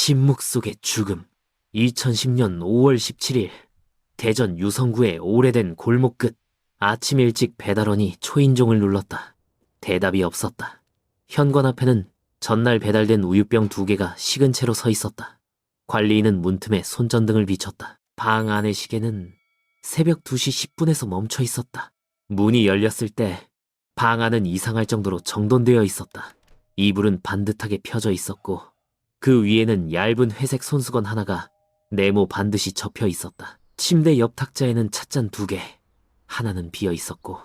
침묵 속의 죽음. 2010년 5월 17일 대전 유성구의 오래된 골목 끝. 아침 일찍 배달원이 초인종을 눌렀다. 대답이 없었다. 현관 앞에는 전날 배달된 우유병 2개가 식은 채로 서 있었다. 관리인은 문틈에 손전등을 비췄다. 방 안의 시계는 새벽 2시 10분에서 멈춰 있었다. 문이 열렸을 때 방 안은 이상할 정도로 정돈되어 있었다. 이불은 반듯하게 펴져 있었고 그 위에는 얇은 회색 손수건 하나가 네모 반듯이 접혀 있었다. 침대 옆 탁자에는 찻잔 2개, 하나는 비어 있었고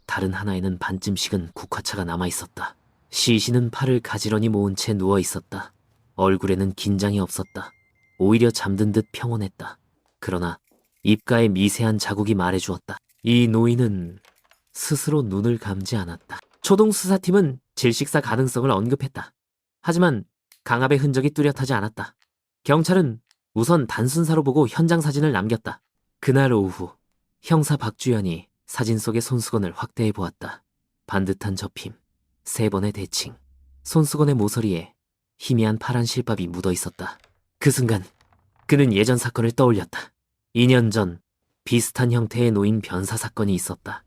다른 하나에는 반쯤 식은 국화차가 남아 있었다. 시신은 팔을 가지런히 모은 채 누워 있었다. 얼굴에는 긴장이 없었다. 오히려 잠든 듯 평온했다. 그러나 입가에 미세한 자국이 말해주었다. 이 노인은 스스로 눈을 감지 않았다. 초동 수사팀은 질식사 가능성을 언급했다. 하지만 강압의 흔적이 뚜렷하지 않았다. 경찰은 우선 단순사로 보고 현장 사진을 남겼다. 그날 오후 형사 박주연이 사진 속의 손수건을 확대해 보았다. 반듯한 접힘, 3번의 대칭, 손수건의 모서리에 희미한 파란 실밥이 묻어 있었다. 그 순간 그는 예전 사건을 떠올렸다. 2년 전 비슷한 형태의 노인 변사 사건이 있었다.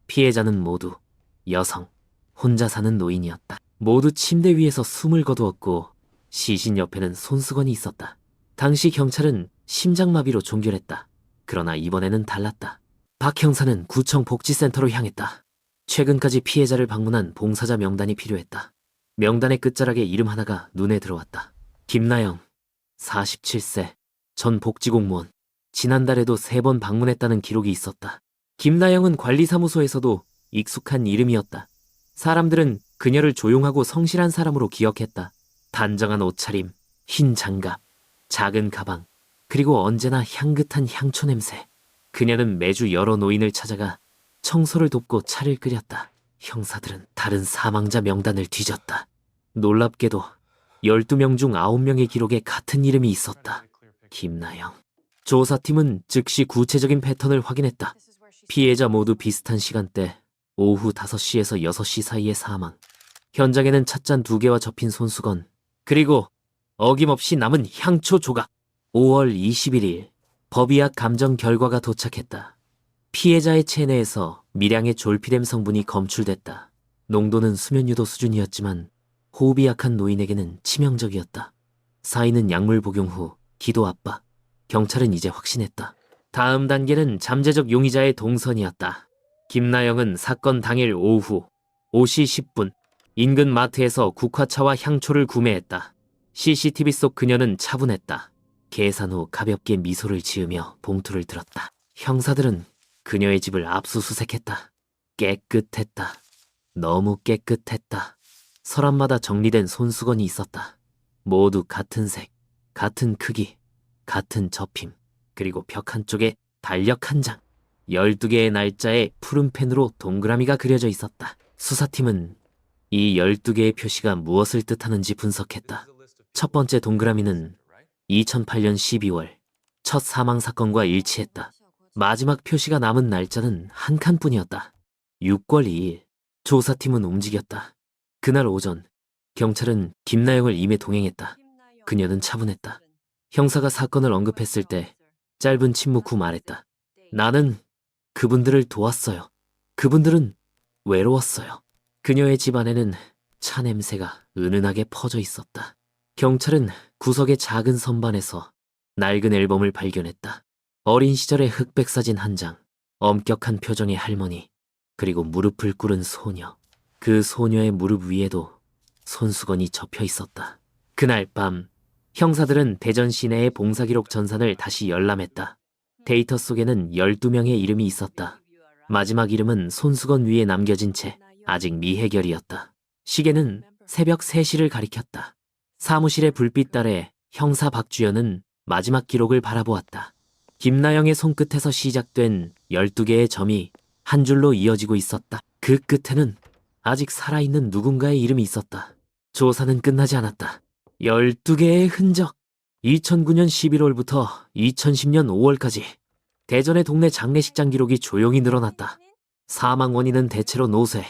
피해자는 모두 여성, 혼자 사는 노인이었다. 모두 침대 위에서 숨을 거두었고 시신 옆에는 손수건이 있었다. 당시 경찰은 심장마비로 종결했다. 그러나 이번에는 달랐다. 박 형사는 구청 복지센터로 향했다. 최근까지 피해자를 방문한 봉사자 명단이 필요했다. 명단의 끝자락에 이름 하나가 눈에 들어왔다. 김나영, 47세, 전 복지공무원. 지난달에도 3번 방문했다는 기록이 있었다. 김나영은 관리사무소에서도 익숙한 이름이었다. 사람들은 그녀를 조용하고 성실한 사람으로 기억했다. 단정한 옷차림, 흰 장갑, 작은 가방, 그리고 언제나 향긋한 향초 냄새. 그녀는 매주 여러 노인을 찾아가 청소를 돕고 차를 끓였다. 형사들은 다른 사망자 명단을 뒤졌다. 놀랍게도 12명 중 9명의 기록에 같은 이름이 있었다. 김나영. 조사팀은 즉시 구체적인 패턴을 확인했다. 피해자 모두 비슷한 시간대 오후 5시에서 6시 사이에 사망. 현장에는 찻잔 2개와 접힌 손수건, 그리고 어김없이 남은 향초 조각. 5월 21일 법의학 감정 결과가 도착했다. 피해자의 체내에서 미량의 졸피뎀 성분이 검출됐다. 농도는 수면유도 수준이었지만 호흡이 약한 노인에게는 치명적이었다. 사인은 약물 복용 후 기도 압박. 경찰은 이제 확신했다. 다음 단계는 잠재적 용의자의 동선이었다. 김나영은 사건 당일 오후 5시 10분 인근 마트에서 국화차와 향초를 구매했다. CCTV 속 그녀는 차분했다. 계산 후 가볍게 미소를 지으며 봉투를 들었다. 형사들은 그녀의 집을 압수수색했다. 깨끗했다. 너무 깨끗했다. 서랍마다 정리된 손수건이 있었다. 모두 같은 색, 같은 크기, 같은 접힘, 그리고 벽 한쪽에 달력 1장, 12개의 날짜에 푸른 펜으로 동그라미가 그려져 있었다. 수사팀은 이 12개의 표시가 무엇을 뜻하는지 분석했다. 첫 번째 동그라미는 2008년 12월 첫 사망 사건과 일치했다. 마지막 표시가 남은 날짜는 한 칸뿐이었다. 6월 2일. 조사팀은 움직였다. 그날 오전 경찰은 김나영을 임해 동행했다. 그녀는 차분했다. 형사가 사건을 언급했을 때 짧은 침묵 후 말했다. 나는 그분들을 도왔어요. 그분들은 외로웠어요. 그녀의 집 안에는 차 냄새가 은은하게 퍼져 있었다. 경찰은 구석의 작은 선반에서 낡은 앨범을 발견했다. 어린 시절의 흑백 사진 1장, 엄격한 표정의 할머니, 그리고 무릎을 꿇은 소녀. 그 소녀의 무릎 위에도 손수건이 접혀 있었다. 그날 밤 형사들은 대전 시내의 봉사기록 전산을 다시 열람했다. 데이터 속에는 12명의 이름이 있었다. 마지막 이름은 손수건 위에 남겨진 채 아직 미해결이었다. 시계는 새벽 3시를 가리켰다. 사무실의 불빛 아래 형사 박주연은 마지막 기록을 바라보았다. 김나영의 손끝에서 시작된 12개의 점이 한 줄로 이어지고 있었다. 그 끝에는 아직 살아있는 누군가의 이름이 있었다. 조사는 끝나지 않았다. 12개의 흔적. 2009년 11월부터 2010년 5월까지 대전의 동네 장례식장 기록이 조용히 늘어났다. 사망 원인은 대체로 노쇠.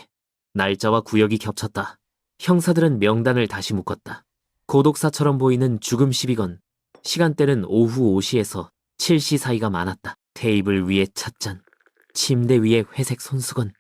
날짜와 구역이 겹쳤다. 형사들은 명단을 다시 묶었다. 고독사처럼 보이는 죽음 시비건. 시간대는 오후 5시에서 7시 사이가 많았다. 테이블 위에 찻잔, 침대 위에 회색 손수건,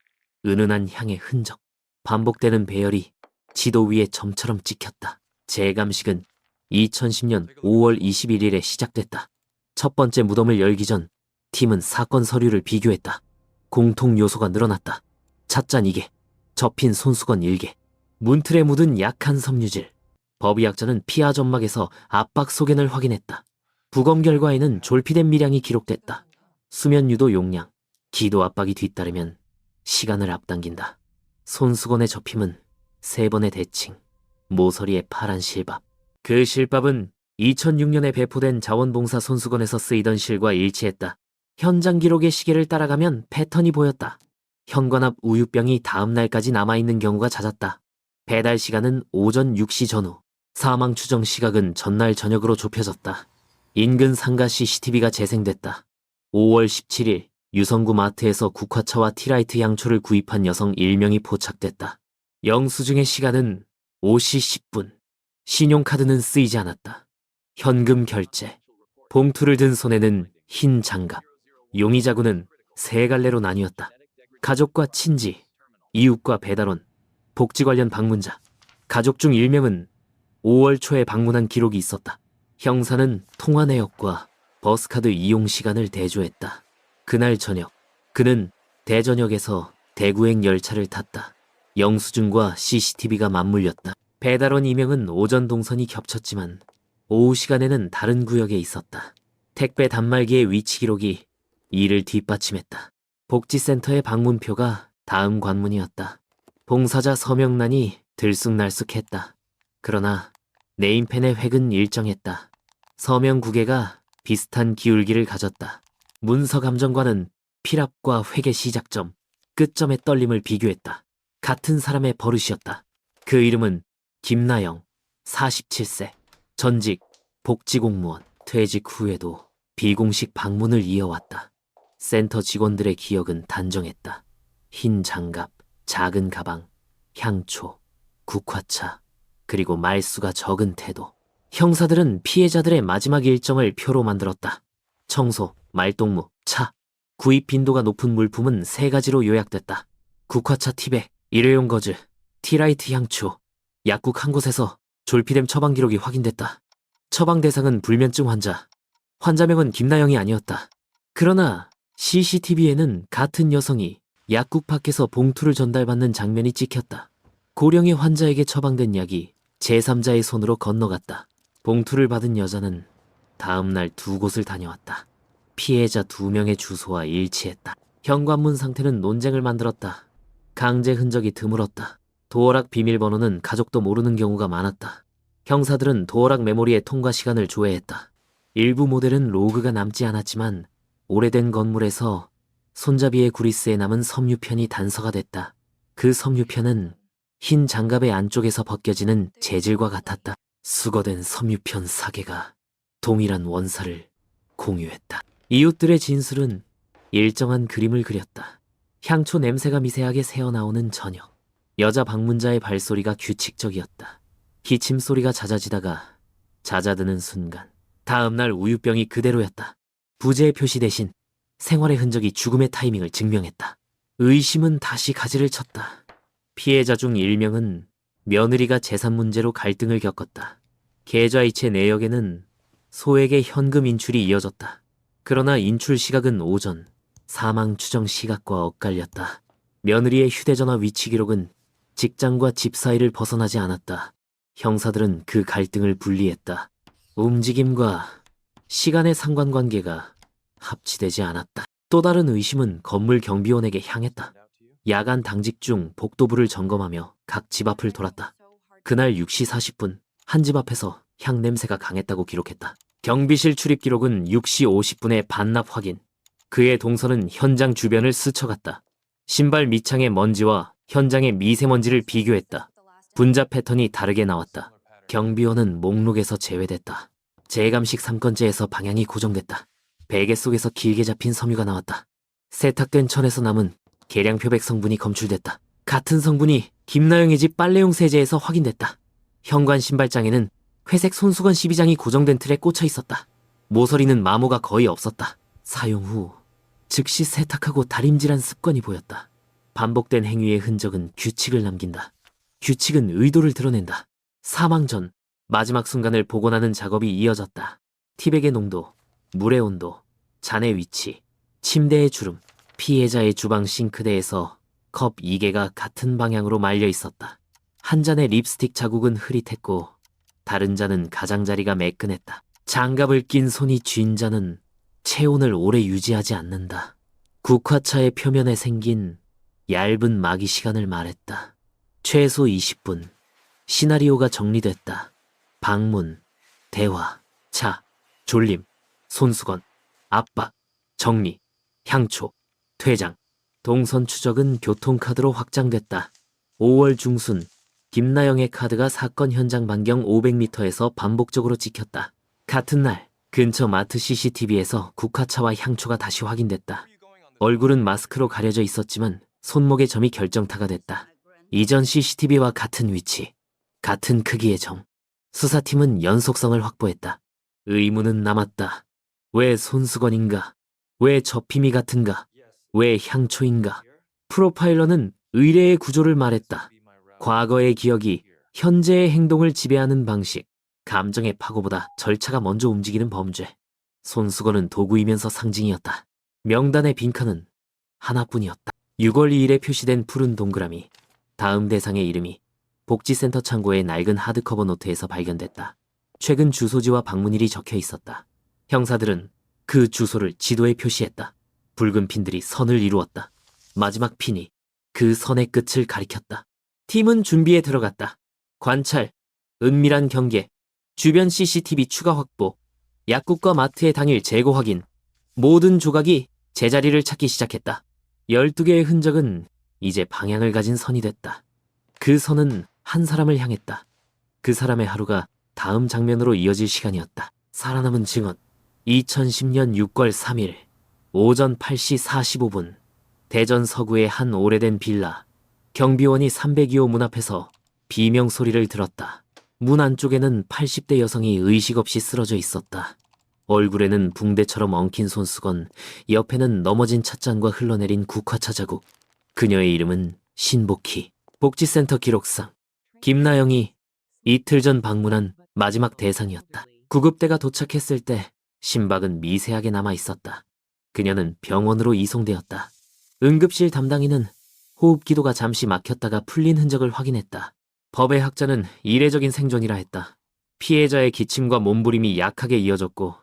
은은한 향의 흔적, 반복되는 배열이 지도 위에 점처럼 찍혔다. 재감식은 2010년 5월 21일에 시작됐다. 첫 번째 무덤을 열기 전 팀은 사건 서류를 비교했다. 공통 요소가 늘어났다. 찻잔 2개, 접힌 손수건 1개, 문틀에 묻은 약한 섬유질. 법의학자는 피하 점막에서 압박 소견을 확인했다. 부검 결과에는 졸피뎀 미량이 기록됐다. 수면 유도 용량, 기도 압박이 뒤따르면 시간을 앞당긴다. 손수건의 접힘은 3번의 대칭, 모서리에 파란 실밥. 그 실밥은 2006년에 배포된 자원봉사 손수건에서 쓰이던 실과 일치했다. 현장 기록의 시계를 따라가면 패턴이 보였다. 현관 앞 우유병이 다음 날까지 남아있는 경우가 잦았다. 배달 시간은 오전 6시 전후, 사망 추정 시각은 전날 저녁으로 좁혀졌다. 인근 상가 CCTV가 재생됐다. 5월 17일 유성구 마트에서 국화차와 티라이트 향초를 구입한 여성 1명이 포착됐다. 영수증의 시간은 5시 10분. 신용카드는 쓰이지 않았다. 현금 결제. 봉투를 든 손에는 흰 장갑. 용의자구는 3갈래로 나뉘었다. 가족과 친지, 이웃과 배달원, 복지 관련 방문자. 가족 중 1명은 5월 초에 방문한 기록이 있었다. 형사는 통화 내역과 버스카드 이용 시간을 대조했다. 그날 저녁, 그는 대전역에서 대구행 열차를 탔다. 영수증과 CCTV가 맞물렸다. 배달원 2명은 오전 동선이 겹쳤지만 오후 시간에는 다른 구역에 있었다. 택배 단말기의 위치 기록이 이를 뒷받침했다. 복지센터의 방문표가 다음 관문이었다. 봉사자 서명란이 들쑥날쑥했다. 그러나 네임펜의 획은 일정했다. 서명 구개가 비슷한 기울기를 가졌다. 문서 감정과는 필압과 획의 시작점, 끝점의 떨림을 비교했다. 같은 사람의 버릇이었다. 그 이름은 김나영, 47세, 전직 복지공무원. 퇴직 후에도 비공식 방문을 이어왔다. 센터 직원들의 기억은 단정했다. 흰 장갑, 작은 가방, 향초, 국화차, 그리고 말수가 적은 태도. 형사들은 피해자들의 마지막 일정을 표로 만들었다. 청소, 말동무, 차. 구입 빈도가 높은 물품은 3가지로 요약됐다. 국화차 티백, 일회용 거즈, 티라이트 향초. 약국 한 곳에서 졸피뎀 처방 기록이 확인됐다. 처방 대상은 불면증 환자. 환자명은 김나영이 아니었다. 그러나 CCTV에는 같은 여성이 약국 밖에서 봉투를 전달받는 장면이 찍혔다. 고령의 환자에게 처방된 약이 제3자의 손으로 건너갔다. 봉투를 받은 여자는 다음 날 2곳을 다녀왔다. 피해자 2명의 주소와 일치했다. 현관문 상태는 논쟁을 만들었다. 강제 흔적이 드물었다. 도어락 비밀번호는 가족도 모르는 경우가 많았다. 형사들은 도어락 메모리의 통과 시간을 조회했다. 일부 모델은 로그가 남지 않았지만 오래된 건물에서 손잡이의 구리스에 남은 섬유편이 단서가 됐다. 그 섬유편은 흰 장갑의 안쪽에서 벗겨지는 재질과 같았다. 수거된 섬유편 4개가 동일한 원사를 공유했다. 이웃들의 진술은 일정한 그림을 그렸다. 향초 냄새가 미세하게 새어나오는 저녁. 여자 방문자의 발소리가 규칙적이었다. 기침 소리가 잦아지다가 잦아드는 순간. 다음 날 우유병이 그대로였다. 부재의 표시 대신 생활의 흔적이 죽음의 타이밍을 증명했다. 의심은 다시 가지를 쳤다. 피해자 중 1명은 며느리가 재산 문제로 갈등을 겪었다. 계좌이체 내역에는 소액의 현금 인출이 이어졌다. 그러나 인출 시각은 오전, 사망 추정 시각과 엇갈렸다. 며느리의 휴대전화 위치 기록은 직장과 집 사이를 벗어나지 않았다. 형사들은 그 갈등을 분리했다. 움직임과 시간의 상관관계가 합치되지 않았다. 또 다른 의심은 건물 경비원에게 향했다. 야간 당직 중 복도부를 점검하며 각 집 앞을 돌았다. 그날 6시 40분 한 집 앞에서 향 냄새가 강했다고 기록했다. 경비실 출입 기록은 6시 50분에 반납 확인. 그의 동선은 현장 주변을 스쳐갔다. 신발 밑창의 먼지와 현장의 미세먼지를 비교했다. 분자 패턴이 다르게 나왔다. 경비원은 목록에서 제외됐다. 재감식 3건째에서 방향이 고정됐다. 베개 속에서 길게 잡힌 섬유가 나왔다. 세탁된 천에서 남은 계량 표백 성분이 검출됐다. 같은 성분이 김나영의 집 빨래용 세제에서 확인됐다. 현관 신발장에는 회색 손수건 12장이 고정된 틀에 꽂혀 있었다. 모서리는 마모가 거의 없었다. 사용 후 즉시 세탁하고 다림질한 습관이 보였다. 반복된 행위의 흔적은 규칙을 남긴다. 규칙은 의도를 드러낸다. 사망 전 마지막 순간을 복원하는 작업이 이어졌다. 티백의 농도, 물의 온도, 잔의 위치, 침대의 주름, 피해자의 주방 싱크대에서 컵 2개가 같은 방향으로 말려 있었다. 한 잔의 립스틱 자국은 흐릿했고 다른 잔은 가장자리가 매끈했다. 장갑을 낀 손이 쥔 잔은 체온을 오래 유지하지 않는다. 국화차의 표면에 생긴 얇은 마기 시간을 말했다. 최소 20분. 시나리오가 정리됐다. 방문, 대화, 차, 졸림, 손수건, 압박, 정리, 향초, 퇴장, 동선 추적은 교통카드로 확장됐다. 5월 중순, 김나영의 카드가 사건 현장 반경 500m에서 반복적으로 찍혔다. 같은 날, 근처 마트 CCTV에서 국화차와 향초가 다시 확인됐다. 얼굴은 마스크로 가려져 있었지만 손목의 점이 결정타가 됐다. 이전 CCTV와 같은 위치, 같은 크기의 점. 수사팀은 연속성을 확보했다. 의문은 남았다. 왜 손수건인가? 왜 접힘이 같은가? 왜 향초인가? 프로파일러는 의뢰의 구조를 말했다. 과거의 기억이 현재의 행동을 지배하는 방식, 감정의 파고보다 절차가 먼저 움직이는 범죄. 손수건은 도구이면서 상징이었다. 명단의 빈칸은 하나뿐이었다. 6월 2일에 표시된 푸른 동그라미. 다음 대상의 이름이 복지센터 창고의 낡은 하드커버 노트에서 발견됐다. 최근 주소지와 방문일이 적혀 있었다. 형사들은 그 주소를 지도에 표시했다. 붉은 핀들이 선을 이루었다. 마지막 핀이 그 선의 끝을 가리켰다. 팀은 준비에 들어갔다. 관찰, 은밀한 경계, 주변 CCTV 추가 확보, 약국과 마트의 당일 재고 확인. 모든 조각이 제자리를 찾기 시작했다. 12개의 흔적은 이제 방향을 가진 선이 됐다. 그 선은 한 사람을 향했다. 그 사람의 하루가 다음 장면으로 이어질 시간이었다. 살아남은 증언. 2010년 6월 3일 오전 8시 45분 대전 서구의 한 오래된 빌라. 경비원이 302호 문 앞에서 비명 소리를 들었다. 문 안쪽에는 80대 여성이 의식 없이 쓰러져 있었다. 얼굴에는 붕대처럼 엉킨 손수건, 옆에는 넘어진 찻잔과 흘러내린 국화차 자국. 그녀의 이름은 신복희. 복지센터 기록상. 김나영이 이틀 전 방문한 마지막 대상이었다. 구급대가 도착했을 때 심박은 미세하게 남아 있었다. 그녀는 병원으로 이송되었다. 응급실 담당인은 호흡기도가 잠시 막혔다가 풀린 흔적을 확인했다. 법의 학자는 이례적인 생존이라 했다. 피해자의 기침과 몸부림이 약하게 이어졌고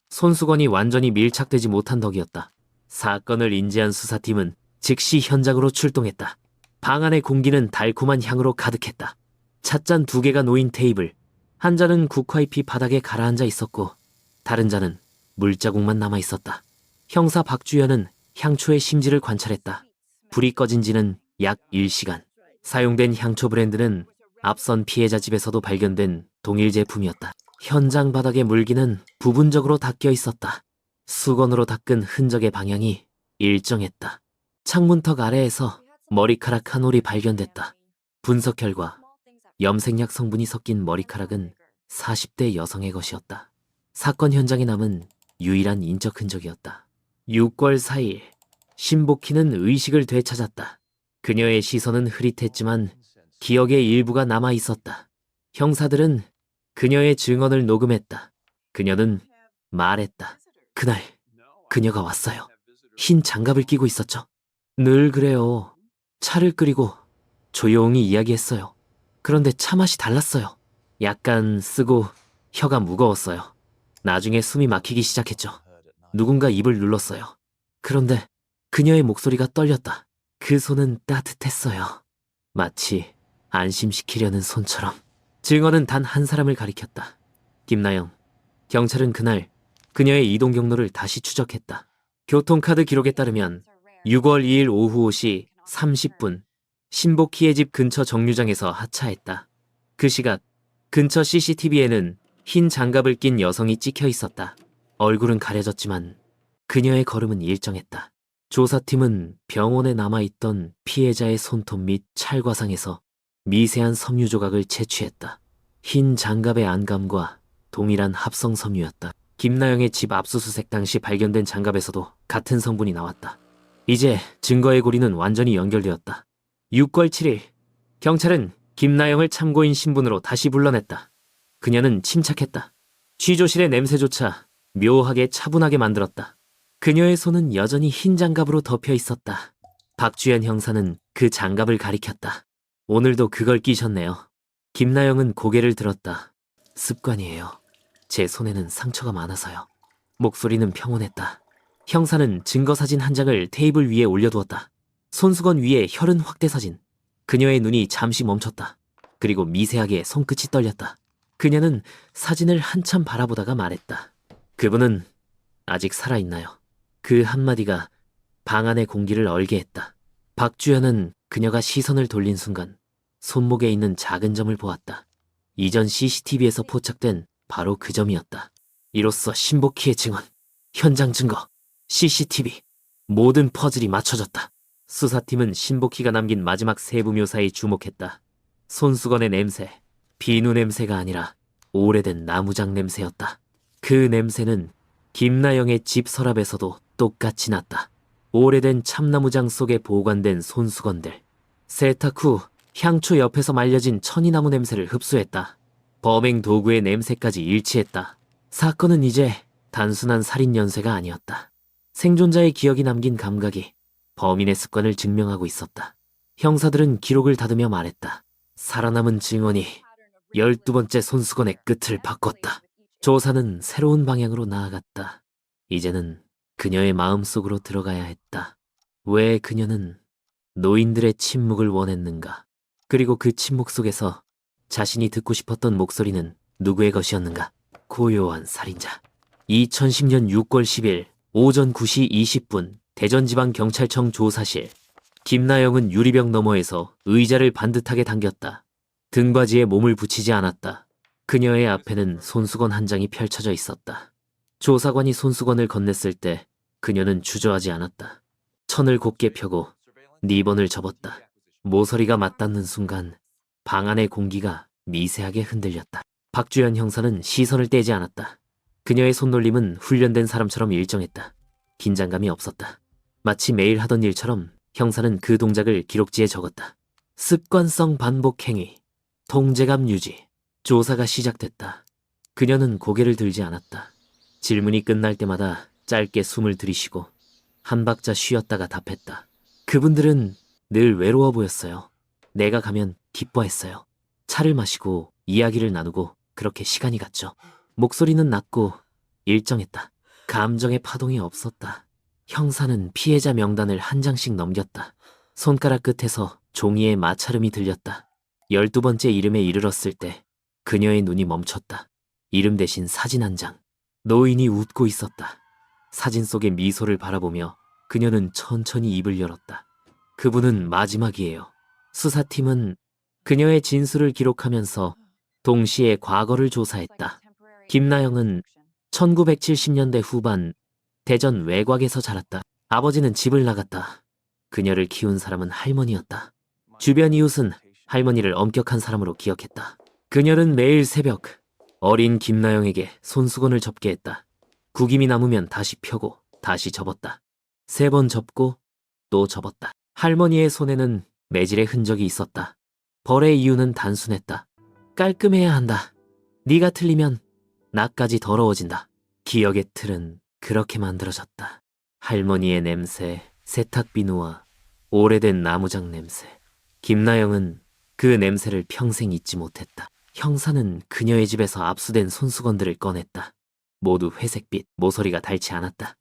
손수건이 완전히 밀착되지 못한 덕이었다. 사건을 인지한 수사팀은 즉시 현장으로 출동했다. 방 안의 공기는 달콤한 향으로 가득했다. 찻잔 2개가 놓인 테이블, 한 잔은 국화잎이 바닥에 가라앉아 있었고 다른 잔은 물자국만 남아 있었다. 형사 박주연은 향초의 심지를 관찰했다. 불이 꺼진 지는 약 1시간. 사용된 향초 브랜드는 앞선 피해자 집에서도 발견된 동일 제품이었다. 현장 바닥의 물기는 부분적으로 닦여 있었다. 수건으로 닦은 흔적의 방향이 일정했다. 창문턱 아래에서 머리카락 한 올이 발견됐다. 분석 결과 염색약 성분이 섞인 머리카락은 40대 여성의 것이었다. 사건 현장에 남은 유일한 인적 흔적이었다. 6월 4일 신복희는 의식을 되찾았다. 그녀의 시선은 흐릿했지만 기억의 일부가 남아 있었다. 형사들은 그녀의 증언을 녹음했다. 그녀는 말했다. 그날 그녀가 왔어요. 흰 장갑을 끼고 있었죠. 늘 그래요. 차를 끓이고 조용히 이야기했어요. 그런데 차 맛이 달랐어요. 약간 쓰고 혀가 무거웠어요. 나중에 숨이 막히기 시작했죠. 누군가 입을 눌렀어요. 그런데 그녀의 목소리가 떨렸다. 그 손은 따뜻했어요. 마치 안심시키려는 손처럼. 증언은 단 한 사람을 가리켰다. 김나영. 경찰은 그날 그녀의 이동 경로를 다시 추적했다. 교통카드 기록에 따르면 6월 2일 오후 5시 30분 신복희의 집 근처 정류장에서 하차했다. 그 시각 근처 CCTV에는 흰 장갑을 낀 여성이 찍혀 있었다. 얼굴은 가려졌지만 그녀의 걸음은 일정했다. 조사팀은 병원에 남아있던 피해자의 손톱 및 찰과상에서 미세한 섬유 조각을 채취했다. 흰 장갑의 안감과 동일한 합성 섬유였다. 김나영의 집 압수수색 당시 발견된 장갑에서도 같은 성분이 나왔다. 이제 증거의 고리는 완전히 연결되었다. 6월 7일, 경찰은 김나영을 참고인 신분으로 다시 불러냈다. 그녀는 침착했다. 취조실의 냄새조차 묘하게 차분하게 만들었다. 그녀의 손은 여전히 흰 장갑으로 덮여 있었다. 박주현 형사는 그 장갑을 가리켰다. 오늘도 그걸 끼셨네요. 김나영은 고개를 들었다. 습관이에요. 제 손에는 상처가 많아서요. 목소리는 평온했다. 형사는 증거사진 한 장을 테이블 위에 올려두었다. 손수건 위에 혈흔 확대 사진. 그녀의 눈이 잠시 멈췄다. 그리고 미세하게 손끝이 떨렸다. 그녀는 사진을 한참 바라보다가 말했다. 그분은 아직 살아있나요? 그 한마디가 방 안의 공기를 얼게 했다. 박주현은 그녀가 시선을 돌린 순간 손목에 있는 작은 점을 보았다. 이전 CCTV에서 포착된 바로 그 점이었다. 이로써 신복희의 증언, 현장 증거, CCTV, 모든 퍼즐이 맞춰졌다. 수사팀은 신복희가 남긴 마지막 세부 묘사에 주목했다. 손수건의 냄새, 비누 냄새가 아니라 오래된 나무장 냄새였다. 그 냄새는 김나영의 집 서랍에서도 똑같이 났다. 오래된 참나무장 속에 보관된 손수건들. 세탁 후 향초 옆에서 말려진 천이나무 냄새를 흡수했다. 범행 도구의 냄새까지 일치했다. 사건은 이제 단순한 살인 연쇄가 아니었다. 생존자의 기억이 남긴 감각이 범인의 습관을 증명하고 있었다. 형사들은 기록을 다듬며 말했다. 살아남은 증언이 12번째 손수건의 끝을 바꿨다. 조사는 새로운 방향으로 나아갔다. 이제는 그녀의 마음속으로 들어가야 했다. 왜 그녀는 노인들의 침묵을 원했는가? 그리고 그 침묵 속에서 자신이 듣고 싶었던 목소리는 누구의 것이었는가? 고요한 살인자. 2010년 6월 10일 오전 9시 20분 대전지방경찰청 조사실. 김나영은 유리병 너머에서 의자를 반듯하게 당겼다. 등받이에 몸을 붙이지 않았다. 그녀의 앞에는 손수건 한 장이 펼쳐져 있었다. 조사관이 손수건을 건넸을 때 그녀는 주저하지 않았다. 천을 곧게 펴고 리본을 접었다. 모서리가 맞닿는 순간 방 안의 공기가 미세하게 흔들렸다. 박주현 형사는 시선을 떼지 않았다. 그녀의 손놀림은 훈련된 사람처럼 일정했다. 긴장감이 없었다. 마치 매일 하던 일처럼 형사는 그 동작을 기록지에 적었다. 습관성 반복 행위, 통제감 유지. 조사가 시작됐다. 그녀는 고개를 들지 않았다. 질문이 끝날 때마다 짧게 숨을 들이쉬고 한 박자 쉬었다가 답했다. 그분들은 늘 외로워 보였어요. 내가 가면 기뻐했어요. 차를 마시고 이야기를 나누고 그렇게 시간이 갔죠. 목소리는 낮고 일정했다. 감정의 파동이 없었다. 형사는 피해자 명단을 한 장씩 넘겼다. 손가락 끝에서 종이에 마찰음이 들렸다. 12번째 이름에 이르렀을 때 그녀의 눈이 멈췄다. 이름 대신 사진 한 장. 노인이 웃고 있었다. 사진 속의 미소를 바라보며 그녀는 천천히 입을 열었다. 그분은 마지막이에요. 수사팀은 그녀의 진술을 기록하면서 동시에 과거를 조사했다. 김나영은 1970년대 후반 대전 외곽에서 자랐다. 아버지는 집을 나갔다. 그녀를 키운 사람은 할머니였다. 주변 이웃은 할머니를 엄격한 사람으로 기억했다. 그녀는 매일 새벽 어린 김나영에게 손수건을 접게 했다. 구김이 남으면 다시 펴고 다시 접었다. 3번 접고 또 접었다. 할머니의 손에는 매질의 흔적이 있었다. 벌의 이유는 단순했다. 깔끔해야 한다. 네가 틀리면 나까지 더러워진다. 기억의 틀은 그렇게 만들어졌다. 할머니의 냄새, 세탁비누와 오래된 나무장 냄새. 김나영은 그 냄새를 평생 잊지 못했다. 형사는 그녀의 집에서 압수된 손수건들을 꺼냈다. 모두 회색빛, 모서리가 닳지 않았다.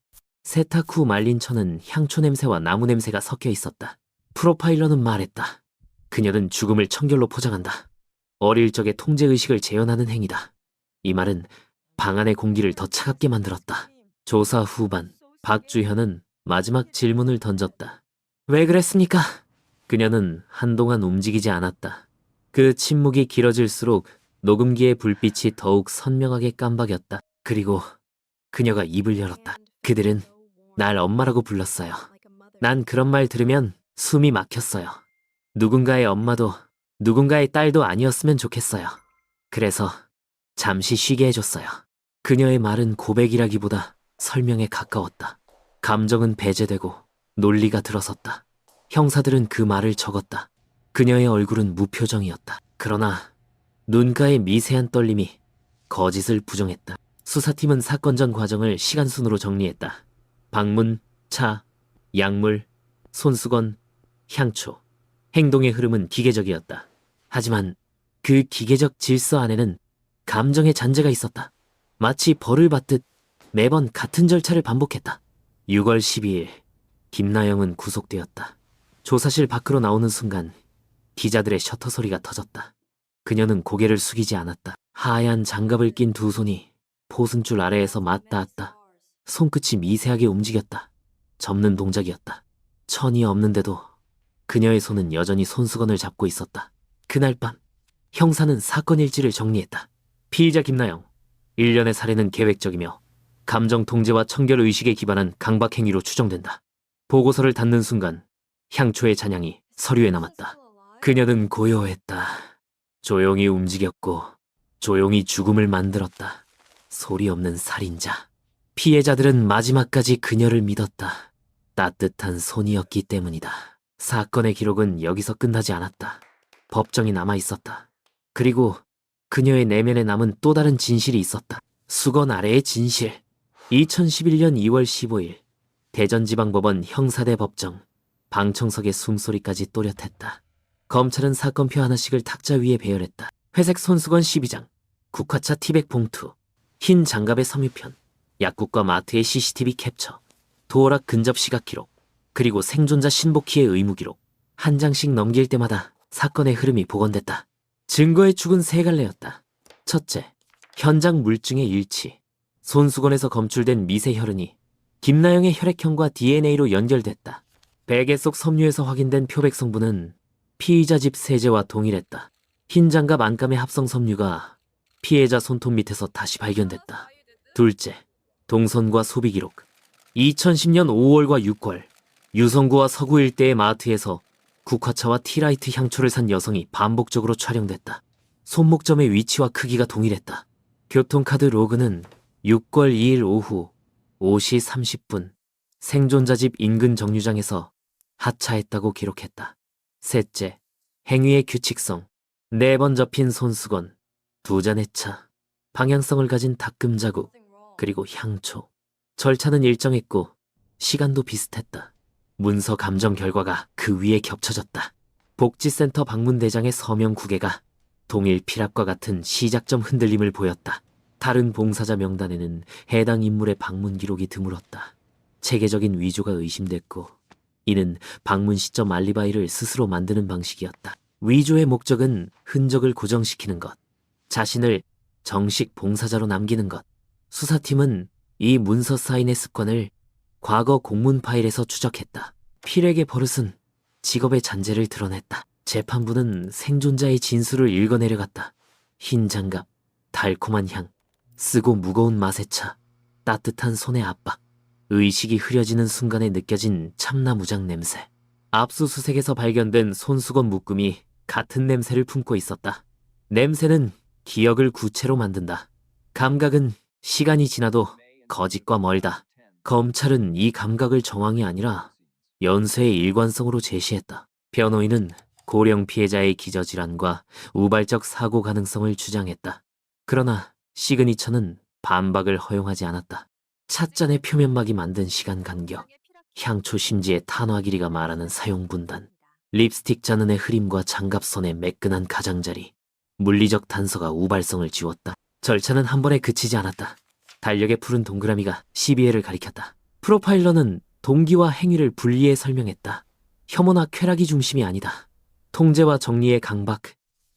세탁 후 말린 천은 향초 냄새와 나무 냄새가 섞여 있었다. 프로파일러는 말했다. 그녀는 죽음을 청결로 포장한다. 어릴 적의 통제의식을 재현하는 행위다. 이 말은 방 안의 공기를 더 차갑게 만들었다. 조사 후반, 박주현은 마지막 질문을 던졌다. 왜 그랬습니까? 그녀는 한동안 움직이지 않았다. 그 침묵이 길어질수록 녹음기의 불빛이 더욱 선명하게 깜박였다. 그리고 그녀가 입을 열었다. 그들은 날 엄마라고 불렀어요. 난 그런 말 들으면 숨이 막혔어요. 누군가의 엄마도 누군가의 딸도 아니었으면 좋겠어요. 그래서 잠시 쉬게 해줬어요. 그녀의 말은 고백이라기보다 설명에 가까웠다. 감정은 배제되고 논리가 들어섰다. 형사들은 그 말을 적었다. 그녀의 얼굴은 무표정이었다. 그러나 눈가의 미세한 떨림이 거짓을 부정했다. 수사팀은 사건 전 과정을 시간순으로 정리했다. 방문, 차, 약물, 손수건, 향초. 행동의 흐름은 기계적이었다. 하지만 그 기계적 질서 안에는 감정의 잔재가 있었다. 마치 벌을 받듯 매번 같은 절차를 반복했다. 6월 12일, 김나영은 구속되었다. 조사실 밖으로 나오는 순간 기자들의 셔터 소리가 터졌다. 그녀는 고개를 숙이지 않았다. 하얀 장갑을 낀 두 손이 포승줄 아래에서 맞닿았다. 손끝이 미세하게 움직였다. 접는 동작이었다. 천이 없는데도 그녀의 손은 여전히 손수건을 잡고 있었다. 그날 밤 형사는 사건 일지를 정리했다. 피의자 김나영, 1년의 살해는 계획적이며 감정 통제와 청결 의식에 기반한 강박 행위로 추정된다. 보고서를 닫는 순간 향초의 잔향이 서류에 남았다. 그녀는 고요했다. 조용히 움직였고 조용히 죽음을 만들었다. 소리 없는 살인자. 피해자들은 마지막까지 그녀를 믿었다. 따뜻한 손이었기 때문이다. 사건의 기록은 여기서 끝나지 않았다. 법정이 남아있었다. 그리고 그녀의 내면에 남은 또 다른 진실이 있었다. 수건 아래의 진실. 2011년 2월 15일 대전지방법원 형사대법정. 방청석의 숨소리까지 또렷했다. 검찰은 사건표 하나씩을 탁자 위에 배열했다. 회색 손수건 12장, 국화차 티백 봉투, 흰 장갑의 섬유편, 약국과 마트의 CCTV 캡처, 도어락 근접 시각 기록, 그리고 생존자 신복희의 의무 기록. 한 장씩 넘길 때마다 사건의 흐름이 복원됐다. 증거의 축은 세 갈래였다. 첫째, 현장 물증의 일치. 손수건에서 검출된 미세 혈흔이 김나영의 혈액형과 DNA로 연결됐다. 베개 속 섬유에서 확인된 표백 성분은 피의자 집 세제와 동일했다. 흰 장갑 안감의 합성 섬유가 피해자 손톱 밑에서 다시 발견됐다. 둘째, 동선과 소비 기록. 2010년 5월과 6월, 유성구와 서구 일대의 마트에서 국화차와 티라이트 향초를 산 여성이 반복적으로 촬영됐다. 손목점의 위치와 크기가 동일했다. 교통카드 로그는 6월 2일 오후 5시 30분 생존자 집 인근 정류장에서 하차했다고 기록했다. 셋째, 행위의 규칙성. 4번 접힌 손수건, 2잔의 차, 방향성을 가진 닦음 자국, 그리고 향초. 절차는 일정했고 시간도 비슷했다. 문서 감정 결과가 그 위에 겹쳐졌다. 복지센터 방문 대장의 서명 구개가 동일 피랍과 같은 시작점 흔들림을 보였다. 다른 봉사자 명단에는 해당 인물의 방문 기록이 드물었다. 체계적인 위조가 의심됐고 이는 방문 시점 알리바이를 스스로 만드는 방식이었다. 위조의 목적은 흔적을 고정시키는 것, 자신을 정식 봉사자로 남기는 것. 수사팀은 이 문서 사인의 습관을 과거 공문 파일에서 추적했다. 필액의 버릇은 직업의 잔재를 드러냈다. 재판부는 생존자의 진술을 읽어내려갔다. 흰 장갑, 달콤한 향, 쓰고 무거운 맛의 차, 따뜻한 손의 압박, 의식이 흐려지는 순간에 느껴진 참나무장 냄새. 압수수색에서 발견된 손수건 묶음이 같은 냄새를 품고 있었다. 냄새는 기억을 구체로 만든다. 감각은 시간이 지나도 거짓과 멀다. 검찰은 이 감각을 정황이 아니라 연쇄의 일관성으로 제시했다. 변호인은 고령 피해자의 기저질환과 우발적 사고 가능성을 주장했다. 그러나 시그니처는 반박을 허용하지 않았다. 찻잔의 표면막이 만든 시간 간격, 향초 심지의 탄화 길이가 말하는 사용 분단, 립스틱 자눈의 흐림과 장갑선의 매끈한 가장자리, 물리적 단서가 우발성을 지웠다. 절차는 한 번에 그치지 않았다. 달력의 푸른 동그라미가 시비애를 가리켰다. 프로파일러는 동기와 행위를 분리해 설명했다. 혐오나 쾌락이 중심이 아니다. 통제와 정리의 강박,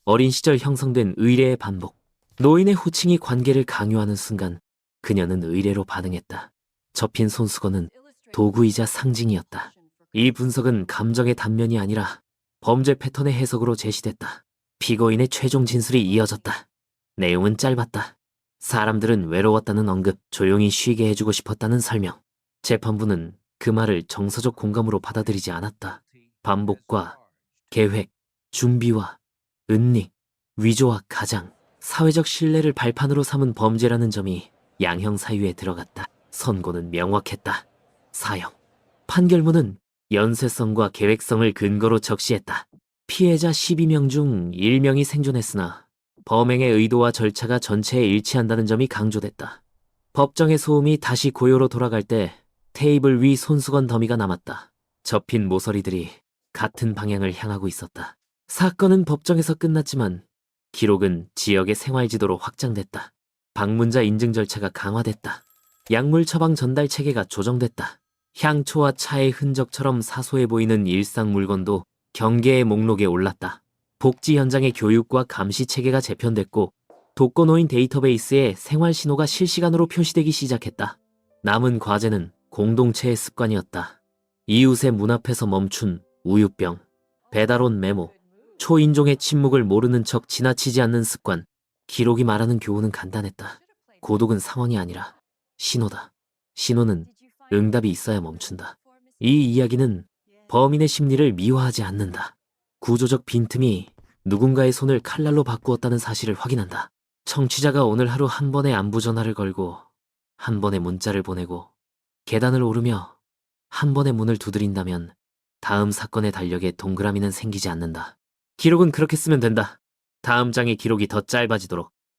어린 시절 형성된 의례의 반복, 노인의 호칭이 관계를 강요하는 순간 그녀는 의례로 반응했다. 접힌 손수건은 도구이자 상징이었다. 이 분석은 감정의 단면이 아니라 범죄 패턴의 해석으로 제시됐다. 피고인의 최종 진술이 이어졌다. 내용은 짧았다. 사람들은 외로웠다는 언급, 조용히 쉬게 해주고 싶었다는 설명. 재판부는 그 말을 정서적 공감으로 받아들이지 않았다. 반복과 계획, 준비와 은닉, 위조와 가장, 사회적 신뢰를 발판으로 삼은 범죄라는 점이 양형 사유에 들어갔다. 선고는 명확했다. 사형. 판결문은 연쇄성과 계획성을 근거로 적시했다. 피해자 12명 중 1명이 생존했으나 범행의 의도와 절차가 전체에 일치한다는 점이 강조됐다. 법정의 소음이 다시 고요로 돌아갈 때 테이블 위 손수건 더미가 남았다. 접힌 모서리들이 같은 방향을 향하고 있었다. 사건은 법정에서 끝났지만 기록은 지역의 생활지도로 확장됐다. 방문자 인증 절차가 강화됐다. 약물 처방 전달 체계가 조정됐다. 향초와 차의 흔적처럼 사소해 보이는 일상 물건도 경계의 목록에 올랐다. 복지 현장의 교육과 감시 체계가 재편됐고 독거노인 데이터베이스에 생활 신호가 실시간으로 표시되기 시작했다. 남은 과제는 공동체의 습관이었다. 이웃의 문 앞에서 멈춘 우유병, 배달온 메모, 초인종의 침묵을 모르는 척 지나치지 않는 습관. 기록이 말하는 교훈은 간단했다. 고독은 상황이 아니라 신호다. 신호는 응답이 있어야 멈춘다. 이 이야기는 범인의 심리를 미화하지 않는다. 구조적 빈틈이 누군가의 손을 칼날로 바꾸었다는 사실을 확인한다. 청취자가 오늘 하루 한 번의 안부 전화를 걸고 한 번의 문자를 보내고 계단을 오르며 한 번의 문을 두드린다면 다음 사건의 달력에 동그라미는 생기지 않는다. 기록은 그렇게 쓰면 된다. 다음 장의 기록이 더 짧아지도록.